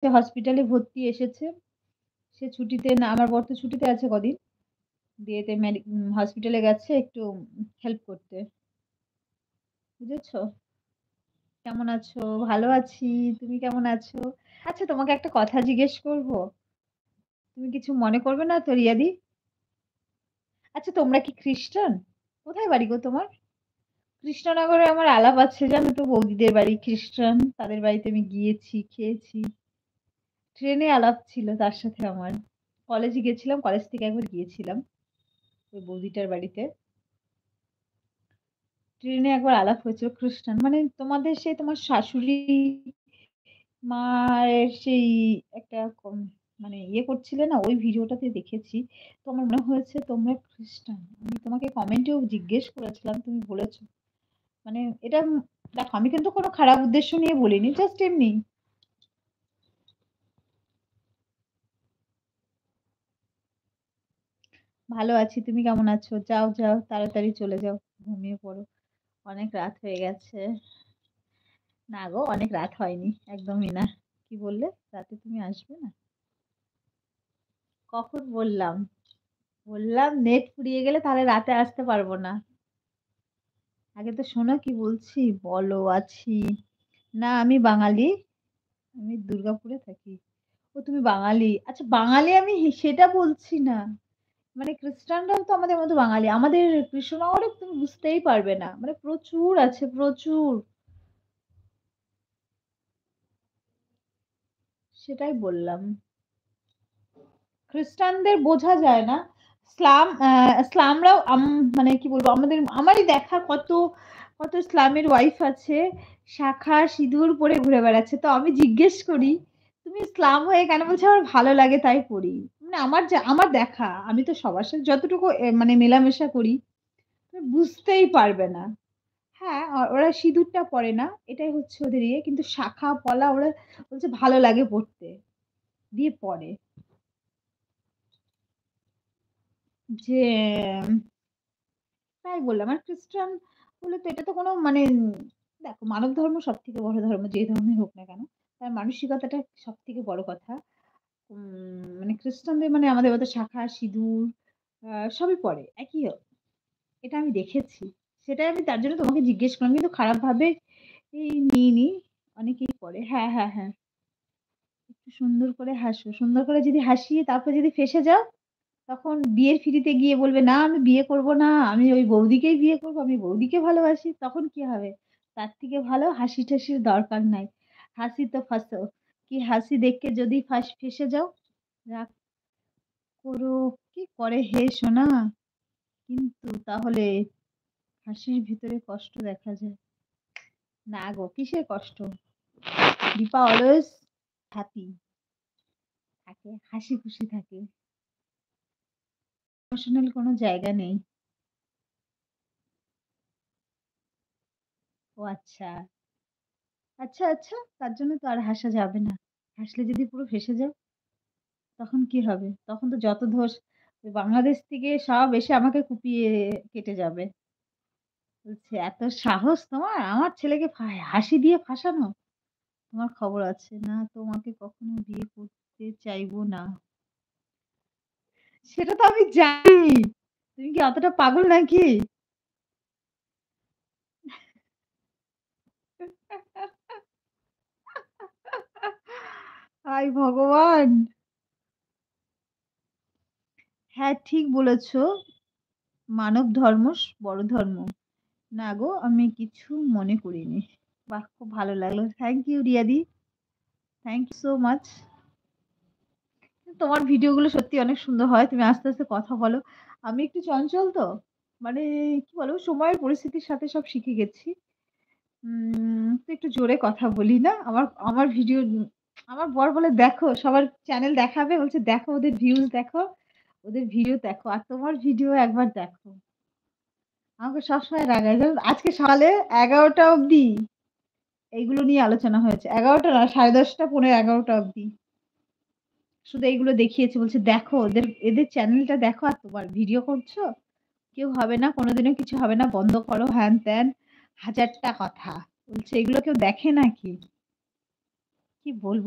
সে হসপিটালে ভর্তি এসেছে। সে ছুটিতে না আমার বর তো ছুটিতে আছে কদিন। বিয়েতে হসপিটালে গেছে একটু হেল্প করতে। বুঝেছ? কেমন আছো? ভালো আছি। তুমি কেমন আছো? আচ্ছা তোমাকে একটা কথা জিজ্ঞেস করব? তুমি কিছু মনে করবে না তো রিয়াদি? আচ্ছা তোমরা কি খ্রিস্টান? কোথায় বাড়ি গো তোমার? কৃষ্ণনগরে আমার আলাপ আছে জানো তো বৌদিদের বাড়ি খ্রিস্টান। তাদের বাড়িতে আমি গিয়েছি, খেয়েছি। ট্রেনে আলাপ ছিল তার সাথে আমার। কলেজে গেছিলাম, কলেজ থেকে একবার গিয়েছিলাম ওই বৌদিটার বাড়িতে। ট্রেনে একবার আলাপ হয়েছিল খ্রিস্টান। মানে তোমাদের সেই তোমার শাশুড়ি মায়ের সেই একটা মানে ইয়ে করছিলে না ওই ভিডিওটাতে দেখেছি। তো আমার মনে হয়েছে তোমরা খ্রিস্টান। আমি তোমাকে কমেন্টেও জিজ্ঞেস করেছিলাম, তুমি বলেছো। মানে এটা দেখো আমি কিন্তু কোনো খারাপ উদ্দেশ্য নিয়ে বলিনি, জাস্ট এমনি। ভালো আছি, তুমি কেমন আছো? যাও যাও তাড়াতাড়ি চলে যাও, ঘুমিয়ে পড়ো। অনেক রাত হয়ে গেছে। না গো অনেক রাত হয়নি, একদমই না। কি বললে? রাতে তুমি আসবে না? কখন বললাম? বললাম নেট ফুরিয়ে গেলে তাহলে রাতে আসতে পারবো না। আগে তো শোনো কি বলছি। বলো আছি। না আমি বাঙালি। আমি দুর্গাপুরে থাকি। ও তুমি বাঙালি? আচ্ছা বাঙালি আমি সেটা বলছি না। মানে খ্রিস্টানরাও তো আমাদের মতো বাঙালি। আমাদের কৃষ্ণনগরে তুমি বুঝতেই পারবে না। মানে প্রচুর আছে, প্রচুর। সেটাই বললাম। খ্রিস্টানদের বোঝা যায় না। ইসলামরাও মানে কি বলবো আমারই দেখা কত, কত ইসলামের ওয়াইফ আছে। শাঁখা সিঁদুর পরে ঘুরে বেড়াচ্ছে। তো আমি জিজ্ঞেস করি, "তুমি ইসলাম হয়ে কেন?" বলছে, "আমার ভালো লাগে তাই পড়ি।" মানে আমার দেখা, আমি তো সবার সাথে যতটুকু মানে মেলামেশা করি, তুমি বুঝতেই পারবে না। হ্যাঁ, ওরা সিঁদুরটা পরে না। এটাই হচ্ছে ওদের ইয়ে। কিন্তু শাঁখা পলা ওরা বলছে ভালো লাগে পড়তে। দিয়ে পড়ে। যে তাই বললাম। আর খ্রিস্টান বলে তো এটা তো কোনো মানে দেখো মানব ধর্ম সবথেকে বড় ধর্ম যে ধর্মই হোক না কেন। তার মানসিকতাটা সবথেকে বড় কথা। মানে খ্রিস্টানদের মানে আমাদের মতো শাঁখা, সিঁদুর সবই পড়ে। একই এটা আমি দেখেছি। সেটাই আমি তার জন্য তোমাকে জিজ্ঞেস করলাম। কিন্তু খারাপভাবে নিইনি। অনেকেই পড়ে। হ্যাঁ, হ্যাঁ, হ্যাঁ। একটু সুন্দর করে হাসো। সুন্দর করে যদি হাসি তারপর যদি ফেঁসে যাও তখন বিয়ের ফিরিতে গিয়ে বলবে, "না আমি বিয়ে করব না। আমি ওই বৌদিকেই বিয়ে করব। আমি বৌদিকে ভালোবাসি।" তখন কি হবে? তার থেকে ভালো হাসি-টাসির দরকার নাই। হাসি তো ফাঁসো। কি হাসি দেখে যদি ফেঁসে যাও, রাগ করো, কি করে হে সোনা? কিন্তু তাহলে হাসির ভিতরে কষ্ট দেখা যায়। না গো কিসের কষ্ট? দীপা অলওয়েজ হ্যাপি থাকে, হাসি খুশি থাকে। ইমোশনাল কোনো জায়গা নেই। ও আচ্ছা। আচ্ছা, আচ্ছা। তার জন্য তো আর হাসা যাবে না। হাসলে যদি পুরো ফেঁসে যাও, তখন কি হবে? তখন তো যত দোষ ওই বাংলাদেশ থেকে সব এসে আমাকে কুপিয়ে কেটে যাবে। বলছে, "এত সাহস তোমার আমার ছেলেকে হাসি দিয়ে ফাঁসানো? তোমার খবর আছে। না তোমাকে কখনো বিয়ে করতে চাইবো না।" সেটা তো আমি জানি। তুমি কি অতটা পাগল নাকি? হায় ভগবান! হ্যাঁ, ঠিক বলেছ। মানব ধর্ম বড় ধর্ম। না গো আমি কিছু মনে করিনি। বাহ! খুব ভালো লাগলো। থ্যাংক ইউ রিয়াদি। Thank you so much. তোমার ভিডিওগুলো সত্যি অনেক সুন্দর হয়। তুমি আস্তে, আস্তে কথা বলো। আমি একটু চঞ্চল তো। মানে কি বলবো সময়ের পরিস্থিতির সাথে সব শিখে গেছি। তো একটু জোরে কথা বলি না? আমার আমার ভিডিও আমার বর বলে, "দেখো সবার চ্যানেল দেখাবে।" বলছে, "দেখো ওদের ভিউজ দেখো, ওদের ভিডিও দেখো। আর তোমার ভিডিও একবার দেখো।" আমাকে সবসময় রাগায়। জানো তো? আজকে সকালে ১১টা অবধি এইগুলো নিয়ে আলোচনা হয়েছে। ১১টা না 10:30 পৌনে ১১টা অবধি। শুধু এইগুলো দেখিয়েছে। বলছে, "দেখো এদের চ্যানেলটা দেখো আর তোমার ভিডিও করছো? কেউ হবে না, কোনোদিনও কিছু হবে না। বন্ধ করো।" হ্যান-ত্যান ১০০০ টা কথা। বলছে, "এগুলো কেউ দেখে নাকি?" কি বলব